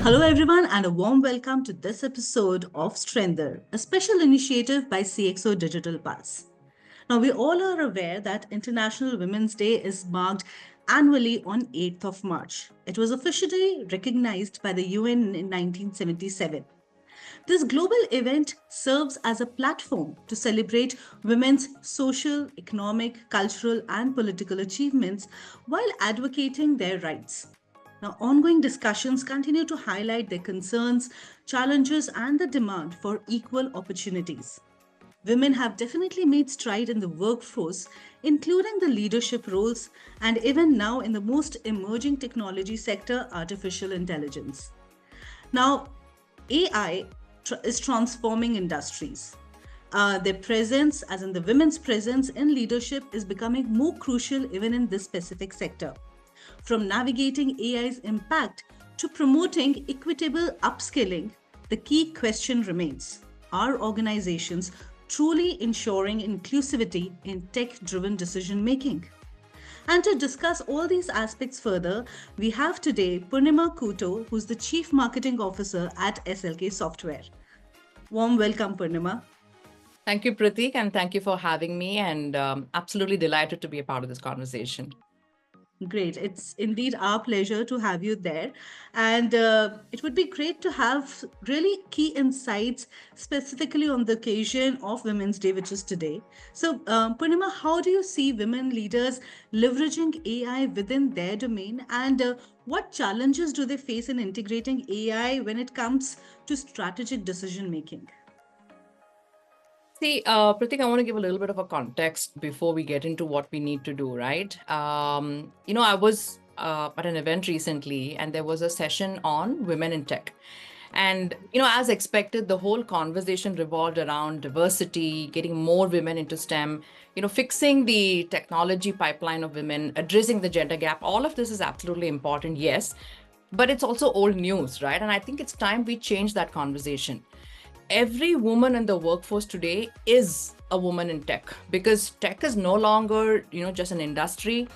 Hello, everyone, and a warm welcome to this episode of Strengther, a special initiative by CXO Digital Pulse. Now, we all are aware that International Women's Day is marked annually on 8th of March. It was officially recognized by the UN in 1977. This global event serves as a platform to celebrate women's social, economic, cultural, and political achievements while advocating their rights. Now, ongoing discussions continue to highlight their concerns, challenges, and the demand for equal opportunities. Women have definitely made stride in the workforce, including the leadership roles, and even now in the most emerging technology sector, artificial intelligence. Now, AI is transforming industries. Their presence, as in the women's presence in leadership, is becoming more crucial even in this specific sector. From navigating AI's impact to promoting equitable upskilling, the key question remains: are organizations truly ensuring inclusivity in tech driven decision making? And to discuss all these aspects further, we have today Poornima Couto, who's the Chief Marketing Officer at SLK Software. Warm welcome, Poornima. Thank you, Pratik, and thank you for having me. And absolutely delighted to be a part of this conversation. Great. It's indeed our pleasure to have you there. And it would be great to have really key insights specifically on the occasion of Women's Day, which is today. So, Poornima, how do you see women leaders leveraging AI within their domain? And what challenges do they face in integrating AI when it comes to strategic decision making? See, Pratik, I want to give a little bit of a context before we get into what we need to do, right? I was at an event recently and there was a session on women in tech. And, as expected, the whole conversation revolved around diversity, getting more women into STEM, fixing the technology pipeline of women, addressing the gender gap. All of this is absolutely important, yes, but it's also old news, right? And I think it's time we change that conversation. Every woman in the workforce today is a woman in tech, because tech is no longer, just an industry.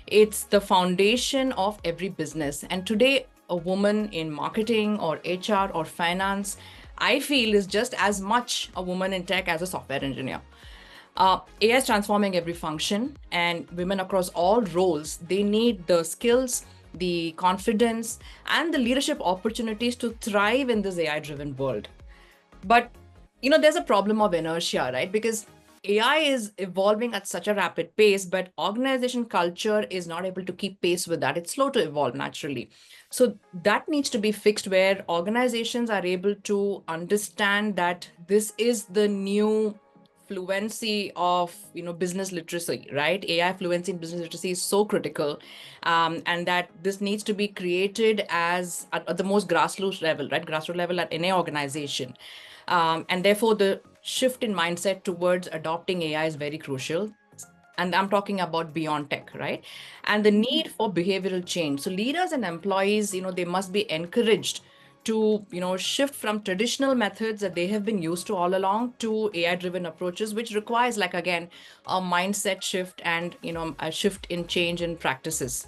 It's the foundation of every business. And today, a woman in marketing or HR or finance, I feel, is just as much a woman in tech as a software engineer. AI is transforming every function, and women across all roles, they need the skills, the confidence, and the leadership opportunities to thrive in this AI-driven world. But, there's a problem of inertia, right? Because AI is evolving at such a rapid pace, but organization culture is not able to keep pace with that. It's slow to evolve naturally. So that needs to be fixed, where organizations are able to understand that this is the new fluency of business literacy, right? AI fluency in business literacy is so critical, and that this needs to be created as at the most grassroots level, right? Grassroots level at any organization. And therefore, the shift in mindset towards adopting AI is very crucial. And I'm talking about beyond tech, right? And the need for behavioral change. So leaders and employees, they must be encouraged to, shift from traditional methods that they have been used to all along to AI-driven approaches, which requires, like, again, a mindset shift and, a shift in change in practices.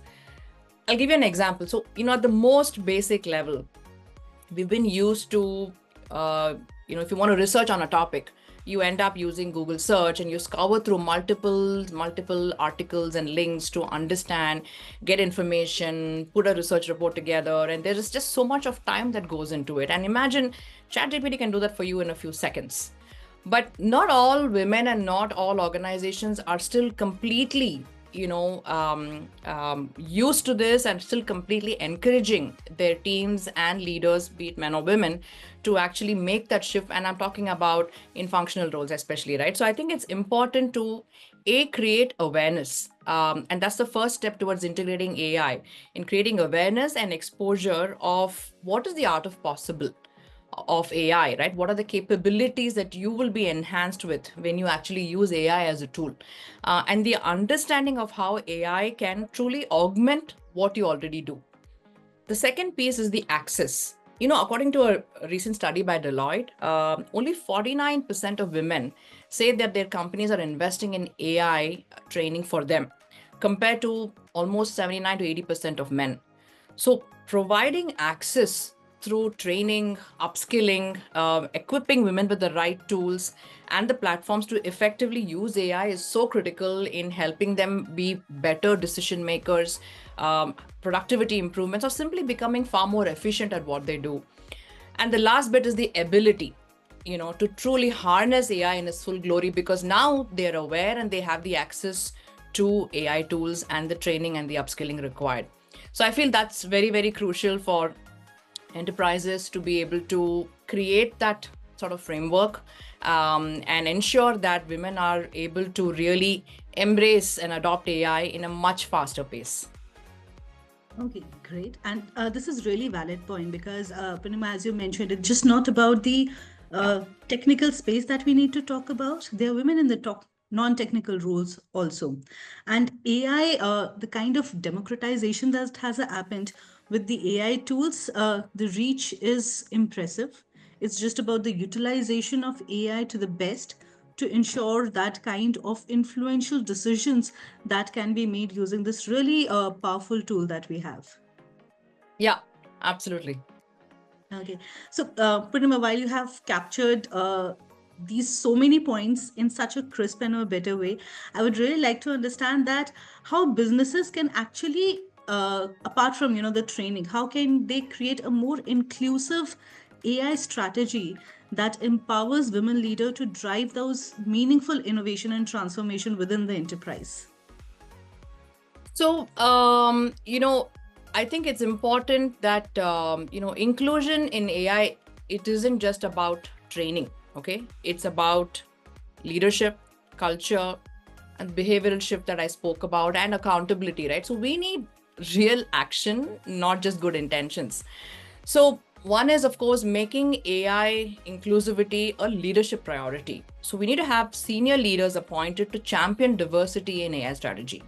I'll give you an example. So, at the most basic level, we've been used to, if you want to research on a topic, you end up using Google search and you scour through multiple articles and links to understand, get information, put a research report together. And there is just so much of time that goes into it. And imagine ChatGPT can do that for you in a few seconds. But not all women and not all organizations are still completely used to this and still completely encouraging their teams and leaders, be it men or women, to actually make that shift. And I'm talking about in functional roles especially, right? So I think it's important to create awareness. And that's the first step towards integrating AI, in creating awareness and exposure of what is the art of possible of AI, right? What are the capabilities that you will be enhanced with when you actually use AI as a tool? And the understanding of how AI can truly augment what you already do. The second piece is the access. According to a recent study by Deloitte, only 49% of women say that their companies are investing in AI training for them, compared to almost 79 to 80% of men. So providing access through training, upskilling, equipping women with the right tools and the platforms to effectively use AI is so critical in helping them be better decision makers, productivity improvements, or simply becoming far more efficient at what they do. And the last bit is the ability, to truly harness AI in its full glory, because now they're aware and they have the access to AI tools and the training and the upskilling required. So I feel that's very, very crucial for enterprises to be able to create that sort of framework, and ensure that women are able to really embrace and adopt AI in a much faster pace. Okay, great. And this is really valid point because, Poornima, as you mentioned, it's just not about the Yeah. technical space that we need to talk about. There are women in the top non-technical roles also. And AI, the kind of democratization that has happened with the AI tools, the reach is impressive. It's just about the utilization of AI to the best to ensure that kind of influential decisions that can be made using this really powerful tool that we have. Yeah, absolutely. Okay, so Purnima, while you have captured these so many points in such a crisp and a better way, I would really like to understand that how businesses can actually, apart from the training, how can they create a more inclusive AI strategy that empowers women leader to drive those meaningful innovation and transformation within the enterprise? So, I think it's important that, inclusion in AI, it isn't just about training, okay? It's about leadership, culture, and behavioral shift that I spoke about, and accountability, right? So we need real action, not just good intentions. So one is, of course, making AI inclusivity a leadership priority. So we need to have senior leaders appointed to champion diversity in AI strategy,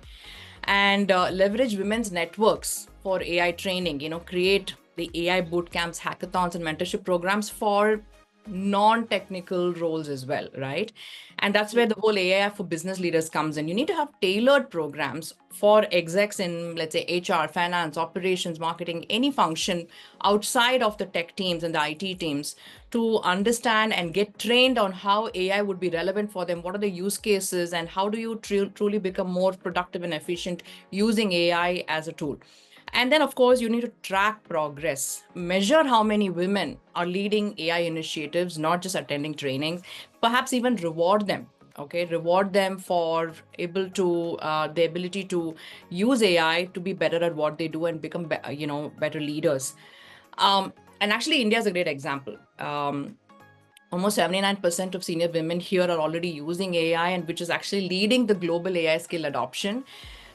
and leverage women's networks for AI training, create the AI boot camps, hackathons, and mentorship programs for non-technical roles as well, right? And that's where the whole AI for business leaders comes in. You need to have tailored programs for execs in, let's say, HR, finance, operations, marketing, any function outside of the tech teams and the IT teams, to understand and get trained on how AI would be relevant for them. What are the use cases, and how do you truly become more productive and efficient using AI as a tool? And then, of course, you need to track progress, measure how many women are leading AI initiatives, not just attending training, perhaps even reward them. Okay, reward them for the ability to use AI to be better at what they do and become, better leaders. And actually, India is a great example. Almost 79% of senior women here are already using AI, and which is actually leading the global AI skill adoption.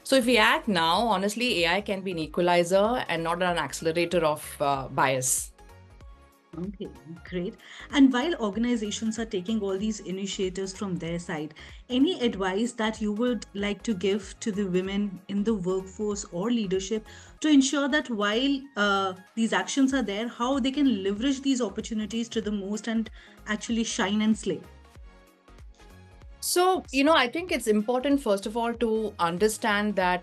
So if we act now, honestly, AI can be an equalizer and not an accelerator of bias. Okay, great. And while organizations are taking all these initiatives from their side, any advice that you would like to give to the women in the workforce or leadership to ensure that while these actions are there, how they can leverage these opportunities to the most and actually shine and slay? So, I think it's important, first of all, to understand that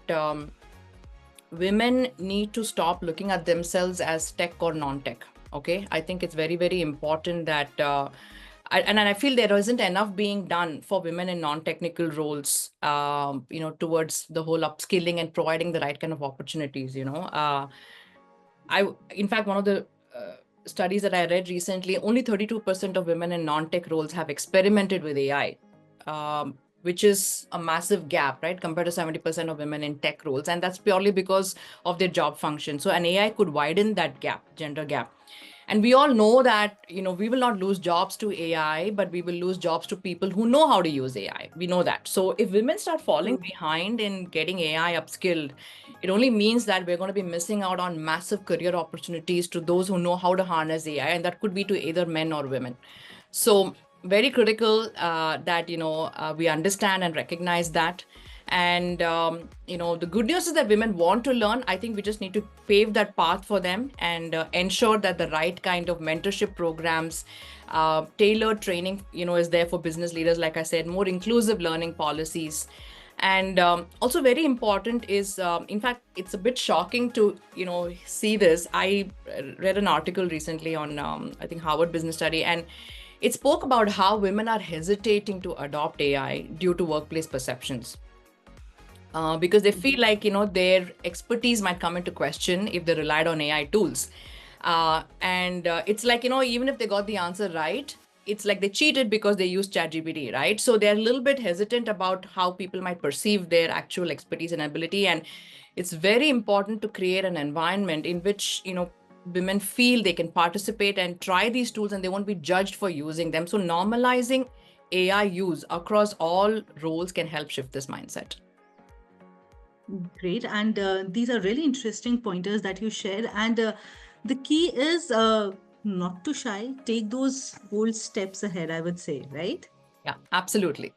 women need to stop looking at themselves as tech or non-tech. Okay, I think it's very, very important that, and I feel there isn't enough being done for women in non-technical roles, towards the whole upskilling and providing the right kind of opportunities. In fact, one of the studies that I read recently, only 32% of women in non-tech roles have experimented with AI, which is a massive gap, right, compared to 70% of women in tech roles. And that's purely because of their job function. So an AI could widen that gap, gender gap. And we all know that, we will not lose jobs to AI, but we will lose jobs to people who know how to use AI. We know that. So if women start falling True. behind in getting AI upskilled, it only means that we're going to be missing out on massive career opportunities to those who know how to harness AI. And that could be to either men or women. So very critical that, we understand and recognize that. And, the good news is that women want to learn. I think we just need to pave that path for them and ensure that the right kind of mentorship programs, tailored training, is there for business leaders, like I said, more inclusive learning policies, And also very important is, in fact, it's a bit shocking to, see this. I read an article recently on, I think, Harvard Business Study, and it spoke about how women are hesitating to adopt AI due to workplace perceptions. Because they feel like, their expertise might come into question if they relied on AI tools. And it's like, even if they got the answer right, it's like they cheated because they used ChatGPT, right? So they're a little bit hesitant about how people might perceive their actual expertise and ability. And it's very important to create an environment in which, women feel they can participate and try these tools and they won't be judged for using them. So normalizing AI use across all roles can help shift this mindset. Great. And these are really interesting pointers that you shared. And the key is not to shy, take those bold steps ahead, I would say, right? Yeah, absolutely.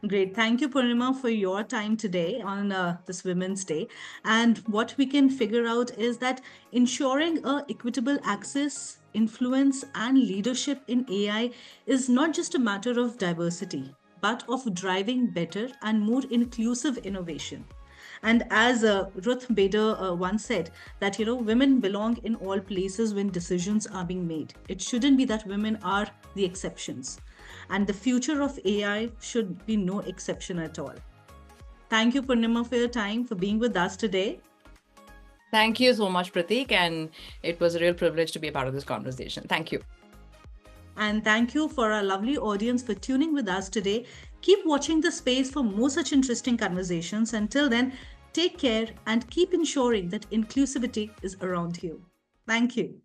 Great. Thank you, Poornima, for your time today on this Women's Day. And what we can figure out is that ensuring equitable access, influence, and leadership in AI is not just a matter of diversity, but of driving better and more inclusive innovation. And as Ruth Bader once said, that women belong in all places when decisions are being made. It shouldn't be that women are the exceptions. And the future of AI should be no exception at all. Thank you, Poornima, for your time, for being with us today. Thank you so much, Prateek. And it was a real privilege to be a part of this conversation. Thank you. And thank you for our lovely audience for tuning with us today. Keep watching the space for more such interesting conversations. Until then, take care and keep ensuring that inclusivity is around you. Thank you.